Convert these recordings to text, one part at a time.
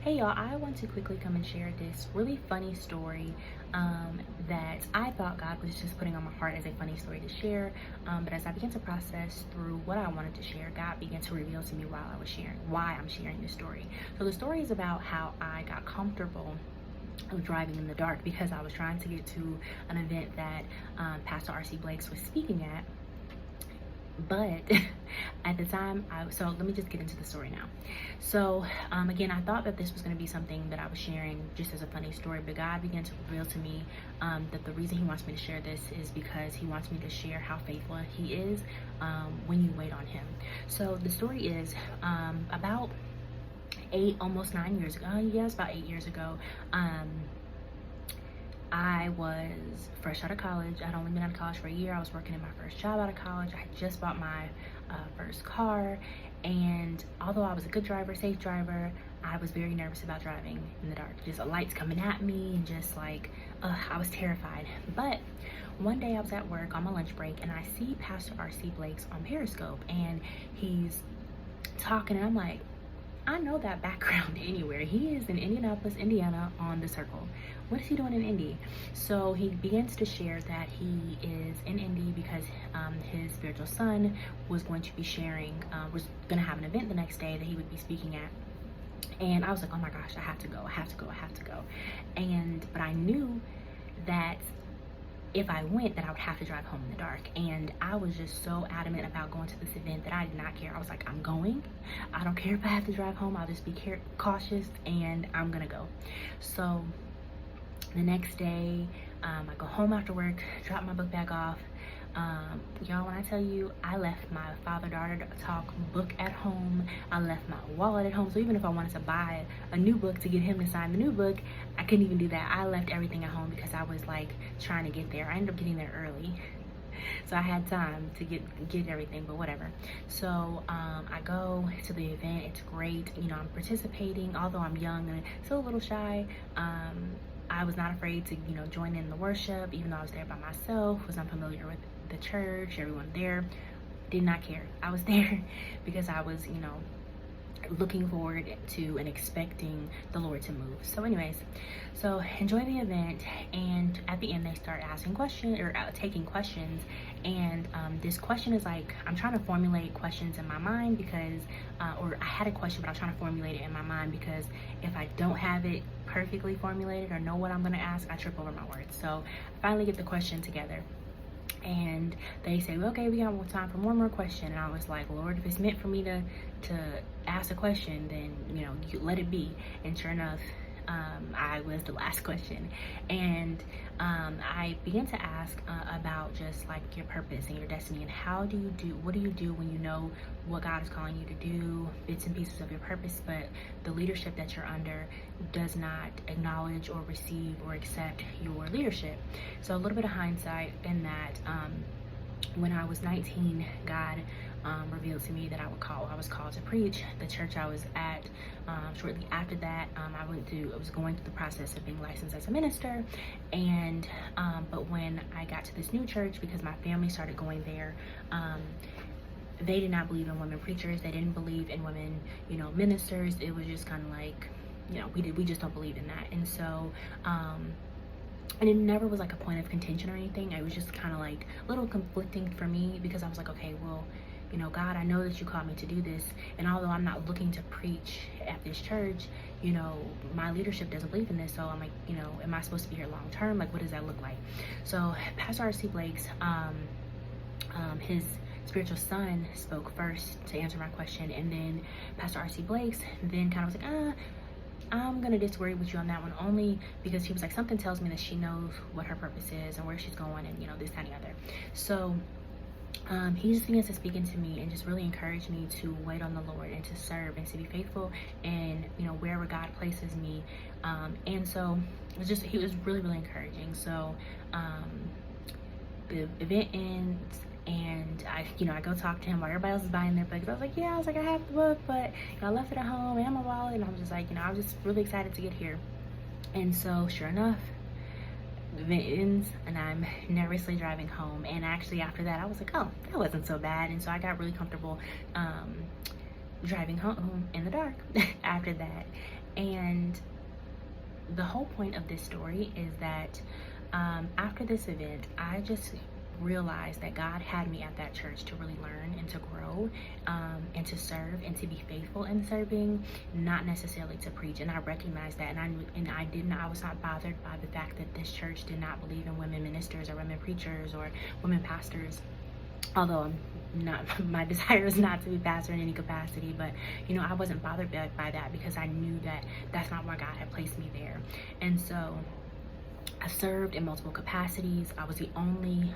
Hey y'all, I want to quickly come and share this really funny story that I thought God was just putting on my heart as a funny story to share. But as I began to process through what I wanted to share, God began to reveal to me while I was sharing why I'm sharing this story. So the story is about how I got comfortable of driving in the dark because I was trying to get to an event that Pastor R.C. Blakes was speaking at. But at the time, so let me just get into the story now. So again, I thought that this was going to be something that I was sharing just as a funny story, but God began to reveal to me that the reason he wants me to share this is because he wants me to share how faithful he is when you wait on him. So the story is about almost 9 years ago. Yeah, it's about 8 years ago. I was fresh out of college. I'd only been out of college for a year. I was working in my first job out of college. I had just bought my first car. And although I was a good driver, safe driver, I was very nervous about driving in the dark. Just lights coming at me and just like, I was terrified. But one day I was at work on my lunch break and I see Pastor R.C. Blakes on Periscope and he's talking and I'm like, I know that background anywhere. He is in Indianapolis, Indiana on the circle. What is he doing in Indy? So he begins to share that he is in Indy because his spiritual son was going to be sharing, was going to have an event the next day that he would be speaking at. And I was like, oh my gosh, I have to go, I have to go, I have to go. But I knew that if I went, then I would have to drive home in the dark. And I was just so adamant about going to this event that I did not care. I was like, I'm going. I don't care if I have to drive home. I'll just be cautious and I'm gonna go. So the next day, I go home after work, drop my book bag off. Y'all, when I tell you, I left my father-daughter talk book at home. I left my wallet at home. So even if I wanted to buy a new book to get him to sign the new book, I couldn't even do that. I left everything at home because I was like trying to get there. I ended up getting there early. So I had time to get everything, but whatever. So I go to the event. It's great. You know, I'm participating, although I'm young and still a little shy. I was not afraid to, you know, join in the worship, even though I was there by myself, was unfamiliar with the church, everyone there. Did not care. I was there because I was, you know, looking forward to and expecting the Lord to move. So anyways, so enjoy the event, and at the end they start asking questions or taking questions. And this question is like, I'm trying to formulate questions in my mind because or I had a question, but I'm trying to formulate it in my mind because if I don't have it perfectly formulated or know what I'm going to ask, I trip over my words. So I finally get the question together. And they say, well, okay, we got more time for one more question. And I was like, Lord, if it's meant for me to ask a question, then, you know, you let it be. And sure enough, I was the last question. And I began to ask about just like your purpose and your destiny and what do you do when you know what God is calling you to do, bits and pieces of your purpose, but the leadership that you're under does not acknowledge or receive or accept your leadership. So a little bit of hindsight in that, when I was 19, God revealed to me that I was called to preach. The church I was at, shortly after that, I was going through the process of being licensed as a minister. And but when I got to this new church, because my family started going there, they did not believe in women preachers. They didn't believe in women, you know, ministers. It was just kind of like, you know, we just don't believe in that. And so and it never was like a point of contention or anything. It was just kind of like a little conflicting for me because I was like, okay, well, you know, God, I know that you called me to do this. And although I'm not looking to preach at this church, you know, my leadership doesn't believe in this. So I'm like, you know, am I supposed to be here long term? Like, what does that look like? So Pastor R.C. Blakes, his spiritual son spoke first to answer my question. And then Pastor R.C. Blakes then kind of was like, I'm gonna disagree with you on that one, only because he was like, something tells me that she knows what her purpose is and where she's going and, you know, this, that, and the other. So he just begins to speak into me and just really encourage me to wait on the Lord and to serve and to be faithful and, you know, wherever God places me. And so he was really, really encouraging. So the event ends and I go talk to him while everybody else is buying their books. I was like, yeah, I have the book, but you know, I left it at home and my wallet, and I was just like, you know, I was just really excited to get here. And so sure enough, the event ends and I'm nervously driving home. And actually after that, I was like, oh, that wasn't so bad. And so I got really comfortable driving home in the dark after that. And the whole point of this story is that after this event, I just realized that God had me at that church to really learn and to grow, and to serve and to be faithful in serving, not necessarily to preach. And I recognized that, and I was not bothered by the fact that this church did not believe in women ministers or women preachers or women pastors. Although my desire is not to be pastor in any capacity, but I wasn't bothered by that, because I knew that that's not why God had placed me there. And so I served in multiple capacities. I was the only,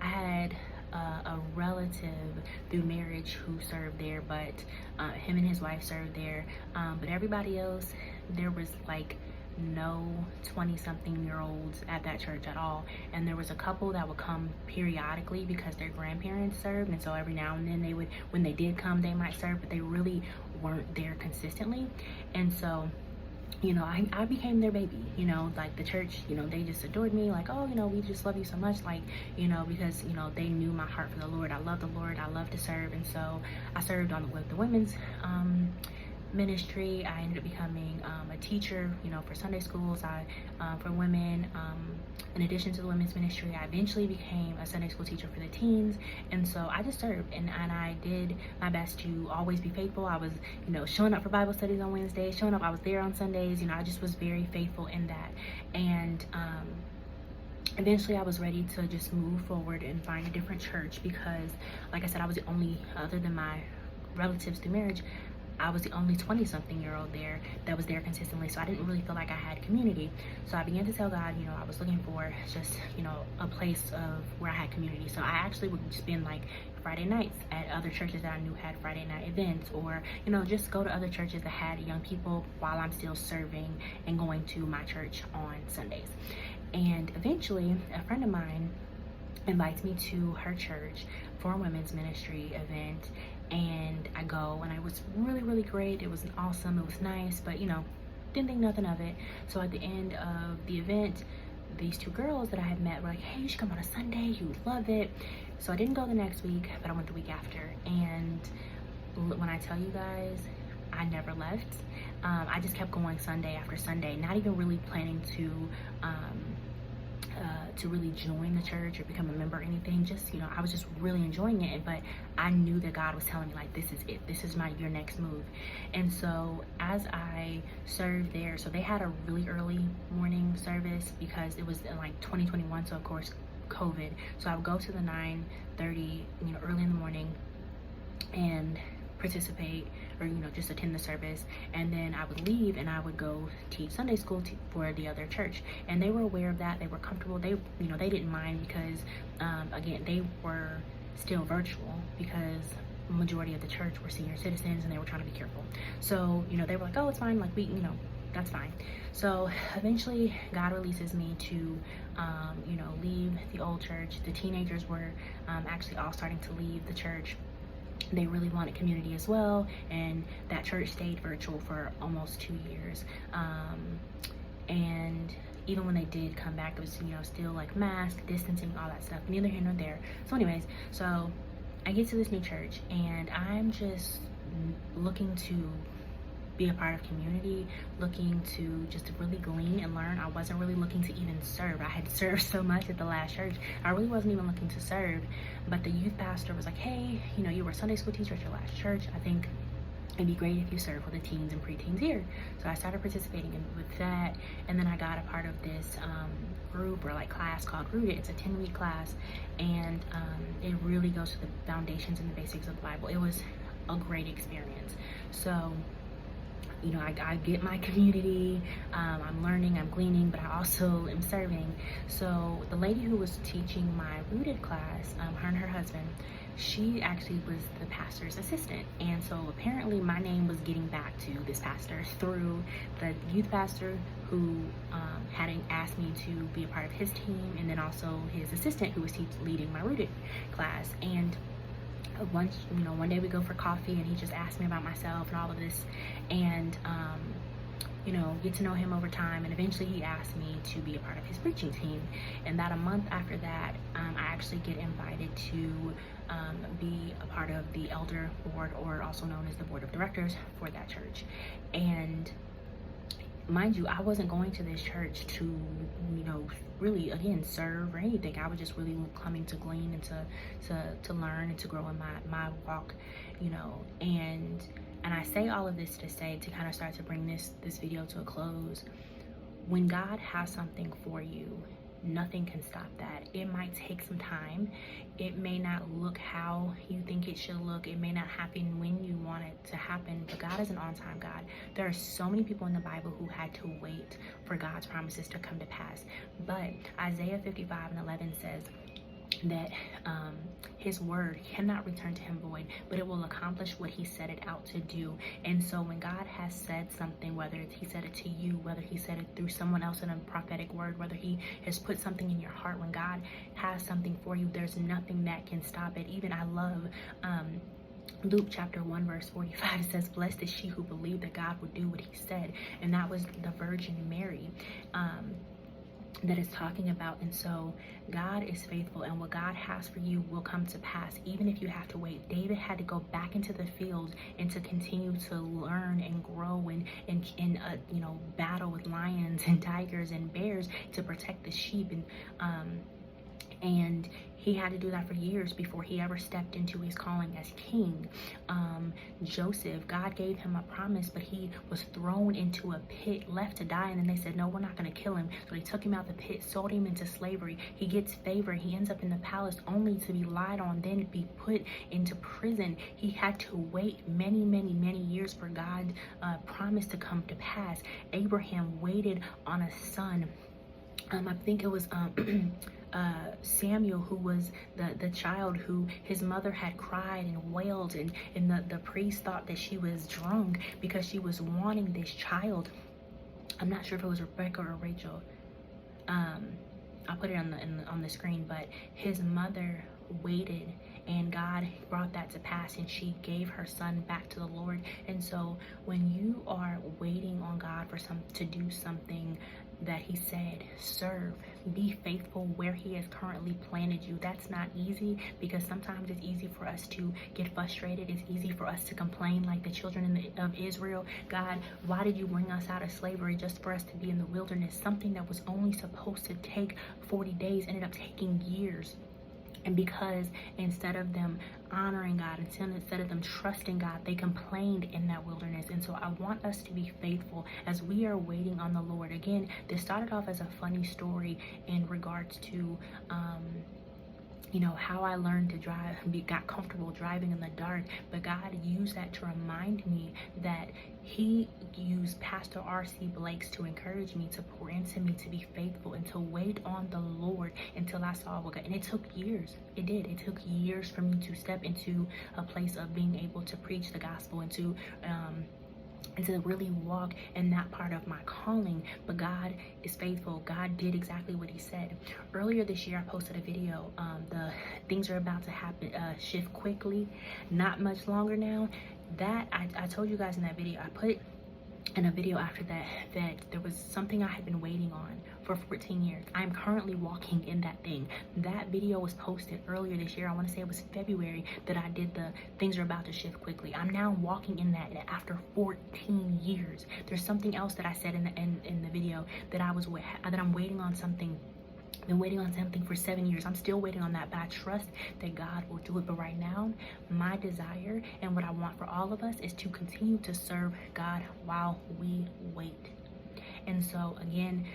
I had a relative through marriage who served there, but him and his wife served there. But everybody else, there was like no 20-something-year-olds at that church at all. And there was a couple that would come periodically because their grandparents served, and so every now and then they would, when they did come, they might serve, but they really weren't there consistently. And so I became their baby, like the church, they just adored me, like, oh, we just love you so much, like, because, they knew my heart for the Lord. I love the Lord. I love to serve. And so I served with the women's ministry. I ended up becoming a teacher, for Sunday schools, for women. In addition to the women's ministry, I eventually became a Sunday school teacher for the teens. And so I just served, and I did my best to always be faithful. I was, showing up for Bible studies on Wednesdays, showing up, I was there on Sundays, I just was very faithful in that. And eventually I was ready to just move forward and find a different church, because like I said, I was the only, other than my relatives through marriage, I was the only 20-something-year-old there that was there consistently. So I didn't really feel like I had community. So I began to tell God, I was looking for just, a place of where I had community. So I actually would spend like Friday nights at other churches that I knew had Friday night events, or, just go to other churches that had young people while I'm still serving and going to my church on Sundays. And eventually a friend of mine invites me to her church for a women's ministry event, and I go, and it was really, really great. It was awesome. It was nice, but didn't think nothing of it. So at the end of the event, these two girls that I had met were like, hey, you should come on a Sunday, you would love it. So I didn't go the next week, but I went the week after. And when I tell you guys, I never left. I just kept going Sunday after Sunday, not even really planning to really join the church or become a member or anything. Just, I was just really enjoying it. But I knew that God was telling me, like, this is it. This is your next move. And so as I served there, so they had a really early morning service because it was in like 2021. So of course, COVID. So I would go to the 9:30, early in the morning, and participate, or just attend the service, and then I would leave and I would go teach Sunday school for the other church. And they were aware of that. They were comfortable. They they didn't mind, because again, they were still virtual, because majority of the church were senior citizens and they were trying to be careful. So they were like, oh, it's fine, like, we that's fine. So eventually God releases me to leave the old church. The teenagers were actually all starting to leave the church. They really wanted community as well, and that church stayed virtual for almost 2 years. And even when they did come back, it was still like mask, distancing, all that stuff. Neither here nor there. So anyways, so I get to this new church, and I'm just looking to be a part of community, looking to just really glean and learn. I wasn't really looking to even serve. I had served so much at the last church. I really wasn't even looking to serve. But the youth pastor was like, hey, you were a Sunday school teacher at your last church. I think it'd be great if you serve with the teens and preteens here. So I started participating with that. And then I got a part of this group, or like class, called Rooted. It's a 10-week class. And it really goes to the foundations and the basics of the Bible. It was a great experience. So I get my community, I'm learning, I'm gleaning, but I also am serving. So the lady who was teaching my Rooted class, her and her husband, she actually was the pastor's assistant. And so apparently my name was getting back to this pastor through the youth pastor who had asked me to be a part of his team, and then also his assistant who was leading my Rooted class. And one day we go for coffee, and he just asked me about myself and all of this. And you know, get to know him over time. And eventually he asked me to be a part of his preaching team. And about a month after that, I actually get invited to be a part of the elder board, or also known as the board of directors for that church. And mind you, I wasn't going to this church to, you know, really again serve or anything. I was just really coming to glean and to learn and to grow in my walk, you know. And I say all of this to say, to kind of start to bring this video to a close. When God has something for you, nothing can stop that. It might take some time. It may not look how you think it should look. It may not happen when you want it to happen, but God is an on-time God. There are so many people in the Bible who had to wait for God's promises to come to pass. But Isaiah 55:11 says that his word cannot return to him void, but it will accomplish what he set it out to do. And so when God has said something, whether he said it to you, whether he said it through someone else in a prophetic word, whether he has put something in your heart, when God has something for you, there's nothing that can stop it. Even I love Luke chapter 1 verse 45 says, blessed is she who believed that God would do what he said. And that was the Virgin Mary that is talking about. And so God is faithful, and what God has for you will come to pass, even if you have to wait. David had to go back into the field and to continue to learn and grow and you know, battle with lions and tigers and bears to protect the sheep. And he had to do that for years before he ever stepped into his calling as king. Joseph, God gave him a promise, but he was thrown into a pit, left to die. And then they said, no, we're not going to kill him. So they took him out the pit, sold him into slavery. He gets favor. He ends up in the palace only to be lied on, then be put into prison. He had to wait many, many, many years for God's promise to come to pass. Abraham waited on a son. I think it was Samuel, who was the child who his mother had cried and wailed, and the priest thought that she was drunk because she was wanting this child. I'm not sure if it was Rebecca or Rachel. I'll put it on the screen, but his mother waited, and God brought that to pass, and she gave her son back to the Lord. And so when you are waiting on God for to do something that he said, serve, be faithful where he has currently planted you. That's not easy, because sometimes it's easy for us to get frustrated. It's easy for us to complain like the children of Israel. God, why did you bring us out of slavery just for us to be in the wilderness? Something that was only supposed to take 40 days ended up taking years. And because instead of them honoring God, instead of them trusting God, they complained in that wilderness. And so I want us to be faithful as we are waiting on the Lord. Again, this started off as a funny story in regards to you know, how I learned to drive, got comfortable driving in the dark. But God used that to remind me that he used Pastor R.C. Blakes to encourage me, to pour into me, to be faithful and to wait on the Lord until I saw what God. And it took years. It did. It took years for me to step into a place of being able to preach the gospel and to really walk in that part of my calling. But God is faithful. God did exactly what he said. Earlier this year, I posted a video. The things are about to happen, shift quickly, not much longer now. That I told you guys in that video, I put in a video after that there was something I had been waiting on for 14 years. I'm currently walking in that thing. That video was posted earlier this year. I want to say it was February that I did the things are about to shift quickly. I'm now walking in that after 14 years. There's something else that I said in the video that I'm waiting on something. Been waiting on something for 7 years. I'm still waiting on that, but I trust that God will do it. But right now, my desire and what I want for all of us is to continue to serve God while we wait. And so again,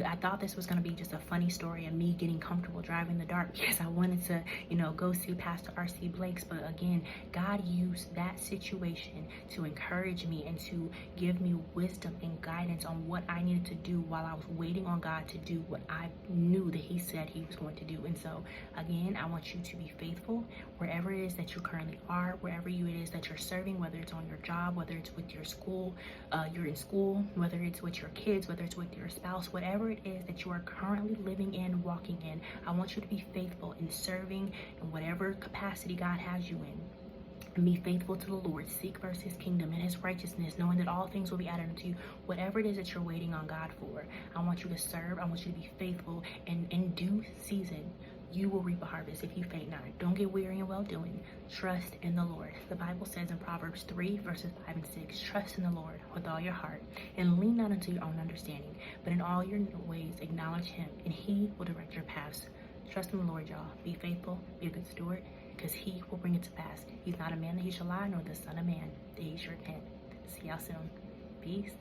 I thought this was going to be just a funny story of me getting comfortable driving in the dark because I wanted to, you know, go see Pastor R.C. Blakes. But again, God used that situation to encourage me and to give me wisdom and guidance on what I needed to do while I was waiting on God to do what I knew that he said he was going to do. And so again, I want you to be faithful wherever it is that you currently are, wherever it is that you're serving, whether it's on your job, whether it's with your school, you're in school, whether it's with your kids, whether it's with your spouse, whatever it is that you are currently living in, walking in. I want you to be faithful in serving in whatever capacity God has you in. and be faithful to the Lord. Seek first his kingdom and his righteousness, knowing that all things will be added unto you. Whatever it is that you're waiting on God for, I want you to serve. I want you to be faithful, and in due season, you will reap a harvest if you faint not. Don't get weary in well doing. Trust in the Lord. The Bible says in Proverbs 3, verses 5 and 6, trust in the Lord with all your heart and lean not unto your own understanding, but in all your ways acknowledge him, and he will direct your paths. Trust in the Lord, y'all. Be faithful, be a good steward, because he will bring it to pass. He's not a man that he shall lie, nor the son of man that he should repent. See y'all soon. Peace.